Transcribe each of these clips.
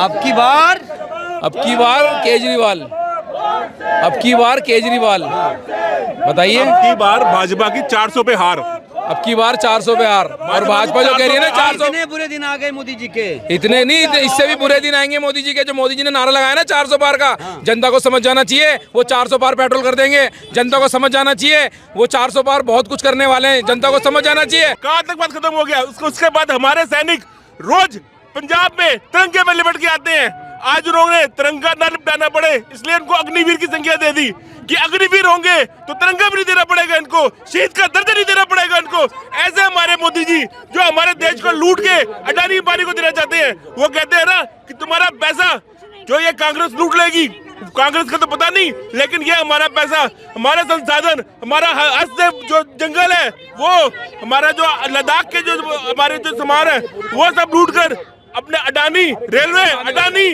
अब की बार केजरीवाल, अब की बार केजरीवाल। बताइए, अब की बार भाजपा की 400 पे हार, अब की बार 400 पे हार। और भाजपा जो कह रही है ना 400, इतने बुरे दिन आ गए मोदी जी के। इतने नहीं, इससे भी बुरे दिन आएंगे मोदी जी के। जो मोदी जी ने नारा लगाया ना 400 पार का, जनता को समझ जाना चाहिए वो 400 पार पेट्रोल कर देंगे। जनता को समझ जाना चाहिए वो 400 पार बहुत कुछ करने वाले हैं। जनता को समझ जाना चाहिए। कहाँ तक बात खत्म हो गया? उसके बाद हमारे सैनिक रोज पंजाब में तिरंगे में लिपट के आते हैं। आज उन्होंने तिरंगा न लिपटाना पड़े इसलिए उनको अग्निवीर की संख्या दे दी कि अग्निवीर होंगे तो तिरंगा भी नहीं देना पड़ेगा इनको, शहीद का दर्जा नहीं देना पड़ेगा इनको। ऐसे हमारे मोदी जी जो हमारे देश को लूट के अडानी अंबानी को देना चाहते हैं, वो कहते हैं ना कि तुम्हारा पैसा जो ये कांग्रेस लूट लेगी, कांग्रेस का तो पता नहीं, लेकिन ये हमारा पैसा, हमारा संसाधन, हमारा हस्त जो जंगल है, वो हमारा जो लद्दाख के जो हमारे जो सामान है वो सब लूट कर अपने अडानी रेलवे, अडानी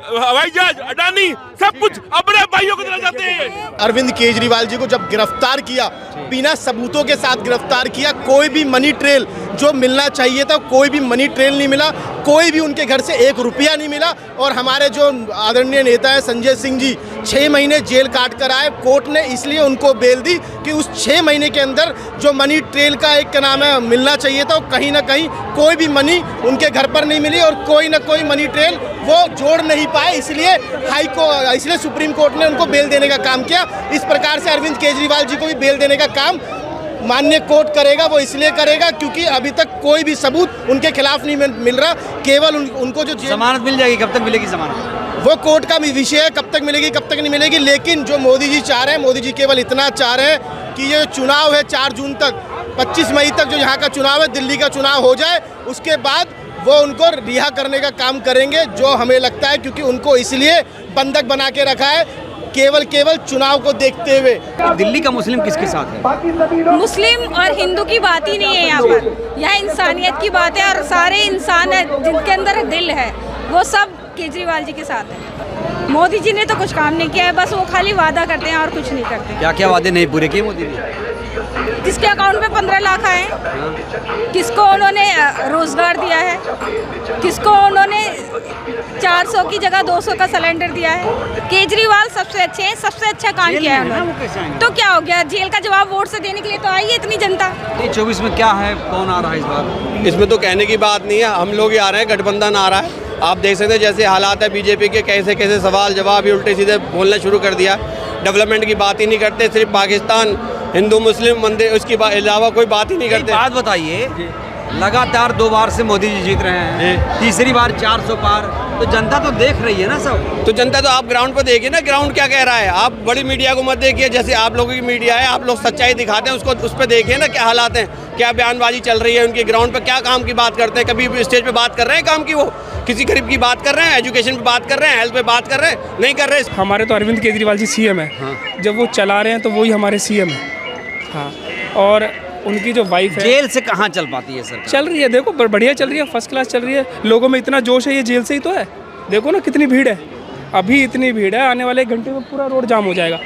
हवाई जहाज, अडानी सब कुछ अपने भाइयों को देना चाहते हैं। अरविंद केजरीवाल जी को जब गिरफ्तार किया, बिना सबूतों के साथ गिरफ्तार किया, कोई भी मनी ट्रेल जो मिलना चाहिए था कोई भी मनी ट्रेल नहीं मिला, कोई भी उनके घर से 1 रुपया नहीं मिला। और हमारे जो आदरणीय नेता है संजय सिंह जी 6 महीने जेल काट कर आए, कोर्ट ने इसलिए उनको बेल दी कि उस 6 महीने के अंदर जो मनी ट्रेल का एक क्या नाम है मिलना चाहिए था, कहीं ना कहीं कोई भी मनी उनके घर पर नहीं मिली और कोई ना कोई मनी ट्रेल वो जोड़ नहीं पाए। इसलिए सुप्रीम कोर्ट ने उनको बेल देने का काम किया। इस प्रकार से अरविंद केजरीवाल जी को भी बेल देने का काम माननीय कोर्ट करेगा। वो इसलिए करेगा क्योंकि अभी तक कोई भी सबूत उनके खिलाफ नहीं मिल रहा। केवल उनको जो जमानत मिल जाएगी, कब तक मिलेगी जमानत वो कोर्ट का विषय है, कब तक मिलेगी कब तक नहीं मिलेगी। लेकिन जो मोदी जी चाह रहे हैं, मोदी जी केवल इतना चाह रहे हैं कि ये चुनाव है 4 जून तक, 25 मई तक जो यहाँ का चुनाव है, दिल्ली का चुनाव हो जाए, उसके बाद वो उनको रिहा करने का काम करेंगे, जो हमें लगता है क्योंकि उनको इसलिए बंधक बना के रखा है केवल चुनाव को देखते हुए। दिल्ली का मुस्लिम किसके साथ है? मुस्लिम और हिंदू की बात ही नहीं है यहाँ पर। यहाँ इंसानियत की बात है और सारे इंसान है जिनके अंदर दिल है वो सब केजरीवाल जी के साथ है। मोदी जी ने तो कुछ काम नहीं किया है, बस वो खाली वादा करते हैं और कुछ नहीं करते। क्या क्या वादे नहीं पूरे किए मोदी ने? किसके अकाउंट में 15 लाख आए, किसको उन्होंने रोजगार दिया है, किसको उन्होंने 400 की जगह 200 का सिलेंडर दिया है। केजरीवाल सबसे अच्छे हैं, सबसे अच्छा काम किया है उन्होंने। तो क्या हो गया, जेल का जवाब वोट से देने के लिए तो आई है इतनी जनता। 24 में क्या है, कौन आ रहा है इस बार? इसमें तो कहने की बात नहीं है, हम लोग ही आ रहे हैं, गठबंधन आ रहा है। आप देख सकते हैं जैसे हालात है बीजेपी के, कैसे कैसे सवाल जवाब ही उल्टे सीधे बोलना शुरू कर दिया। डेवलपमेंट की बात ही नहीं करते, सिर्फ पाकिस्तान, हिंदू मुस्लिम मंदिर, उसके अलावा कोई बात ही नहीं करते। बात बताइए, लगातार 2 बार से मोदी जी जीत रहे हैं, तीसरी बार 400 पार, तो जनता तो देख रही है ना सब। तो जनता तो आप ग्राउंड पर देखिए ना, ग्राउंड क्या कह रहा है। आप बड़ी मीडिया को मत देखिए, जैसे आप लोगों की मीडिया है, आप लोग सच्चाई दिखाते हैं उसको, उस पर देखिए ना क्या हालात हैं, क्या बयानबाजी चल रही है उनके। ग्राउंड पर क्या काम की बात करते हैं, कभी स्टेज पे बात कर रहे हैं काम की, वो किसी गरीब की बात कर रहे हैं, एजुकेशन पे बात कर रहे हैं, हेल्थ पे बात कर रहे हैं, नहीं कर रहे। हमारे तो अरविंद केजरीवाल जी सीएम है। हाँ। जब वो चला रहे हैं तो वही हमारे सीएम है। हाँ, और उनकी जो वाइफ है, जेल से कहाँ चल पाती है सर? चल रही है, देखो बढ़िया चल रही है, फर्स्ट क्लास चल रही है। लोगों में इतना जोश है, ये जेल से ही तो है। देखो ना कितनी भीड़ है, अभी इतनी भीड़ है, आने वाले 1 घंटे में पूरा रोड जाम हो जाएगा।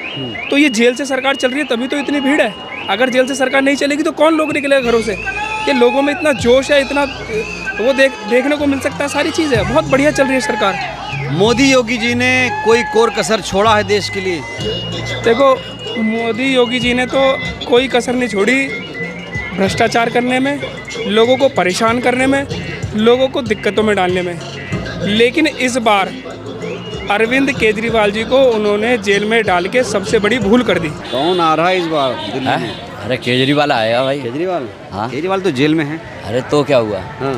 तो ये जेल से सरकार चल रही है तभी तो इतनी भीड़ है। अगर जेल से सरकार नहीं चलेगी तो कौन लोग निकलेगा घरों से? ये लोगों में इतना जोश है, इतना वो देखने को मिल सकता है, सारी चीज़ है, बहुत बढ़िया चल रही है सरकार। मोदी योगी जी ने कोई कोर कसर छोड़ा है देश के लिए? देखो, मोदी योगी जी ने तो कोई कसर नहीं छोड़ी भ्रष्टाचार करने में, लोगों को परेशान करने में, लोगों को दिक्कतों में डालने में। लेकिन इस बार अरविंद केजरीवाल जी को उन्होंने जेल में डाल के सबसे बड़ी भूल कर दी। कौन आ रहा है इस बार दिल्ली में? अरे केजरीवाल आएगा भाई। केजरीवाल? हाँ, केजरीवाल तो जेल में है। अरे तो क्या हुआ? हाँ,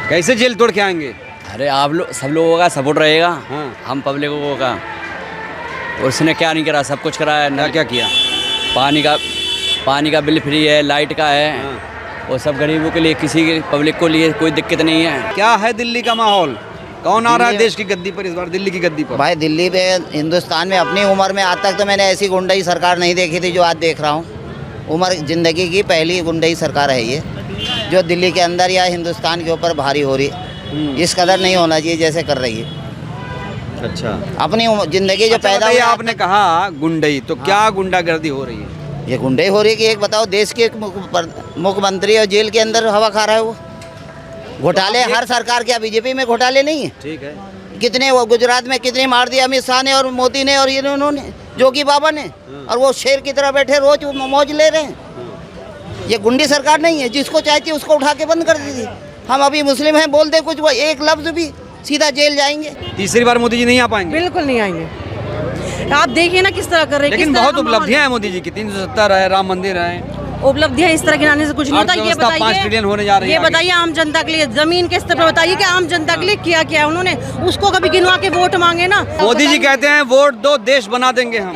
कैसे जेल तोड़ के आएंगे? अरे आप लोग, सब लोगों का सपोर्ट रहेगा। हाँ, हम पब्लिकों का। उसने क्या नहीं करा, सब कुछ कराया ना। क्या किया? पानी का बिल फ्री है, लाइट का है। हाँ। वो सब गरीबों के लिए, किसी के पब्लिक को लिए कोई दिक्कत नहीं है। क्या है दिल्ली का माहौल? कौन आ रहा है देश की गद्दी पर इस बार, दिल्ली की गद्दी पर? भाई दिल्ली पे, हिंदुस्तान में अपनी उम्र में आज तक तो मैंने ऐसी गुंडाई सरकार नहीं देखी थी जो आज देख रहा हूँ। उम्र ज़िंदगी की पहली गुंडाई सरकार है ये, जो दिल्ली के अंदर या हिंदुस्तान के ऊपर भारी हो रही। इस कदर नहीं होना चाहिए जैसे कर रही है। अच्छा, अपनी जिंदगी जो पैदा हुई। आपने कहा गुंडई, तो क्या गुंडागर्दी हो रही है? ये गुंडई हो रही है कि एक बताओ, देश के मुख्यमंत्री और जेल के अंदर हवा खा रहा है वो। घोटाले हर सरकार के, बीजेपी में घोटाले नहीं है। ठीक है। कितने वो गुजरात में कितने मार दिया अमित शाह ने और मोदी ने और इन्होंने जोगी बाबा ने, और वो शेर की तरह बैठे रोज मौज ले रहे हैं। ये गुंडी सरकार नहीं है, जिसको चाहती है उसको उठा के बंद कर दी थी। हम अभी मुस्लिम हैं, बोलते कुछ वो एक लफ्ज भी सीधा जेल जाएंगे। तीसरी बार मोदी जी नहीं आ पाएंगे? बिल्कुल नहीं आएंगे। आप देखिए ना किस तरह कर रहे हैं। लेकिन बहुत उपलब्धियां हैं मोदी जी की, 370 है, राम मंदिर है। उपलब्धियां इस तरह गिनाने से कुछ नहीं होता। ये 5 ट्रिलियन होने जा रही है। ये बताइए आम जनता के लिए जमीन के स्तर पर बताइए कि आम जनता के लिए किया क्या है उन्होंने, उसको कभी गिनवा के वोट मांगे ना। मोदी जी कहते हैं वोट दो देश बना देंगे हम।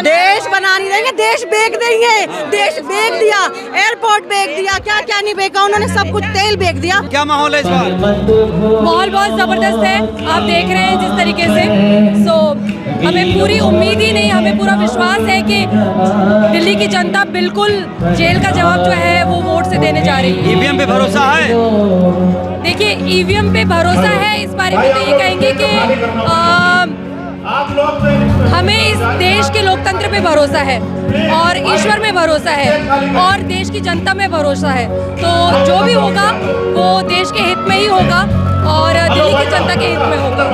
देश बना नहीं देंगे, देश बेच देंगे। देश बेच दिया, एयरपोर्ट बेच दिया, क्या क्या नहीं बेचा उन्होंने, सब कुछ तेल बेच दिया। क्या माहौल है इस बार? माहौल बहुत जबरदस्त है, आप देख रहे हैं जिस तरीके से। सो हमें पूरी उम्मीद ही नहीं, हमें पूरा विश्वास है कि दिल्ली की जनता बिल्कुल जेल का जवाब जो है वो वोट से देने जा रही है। ईवीएम पे भरोसा है? देखिए ईवीएम पे भरोसा है, इस बारे में तो ये कहेंगे कि हमें इस देश के लोकतंत्र पे भरोसा है और ईश्वर में भरोसा है और देश की जनता में भरोसा है। तो जो भी होगा वो देश के हित में ही होगा और दिल्ली की जनता के हित में होगा।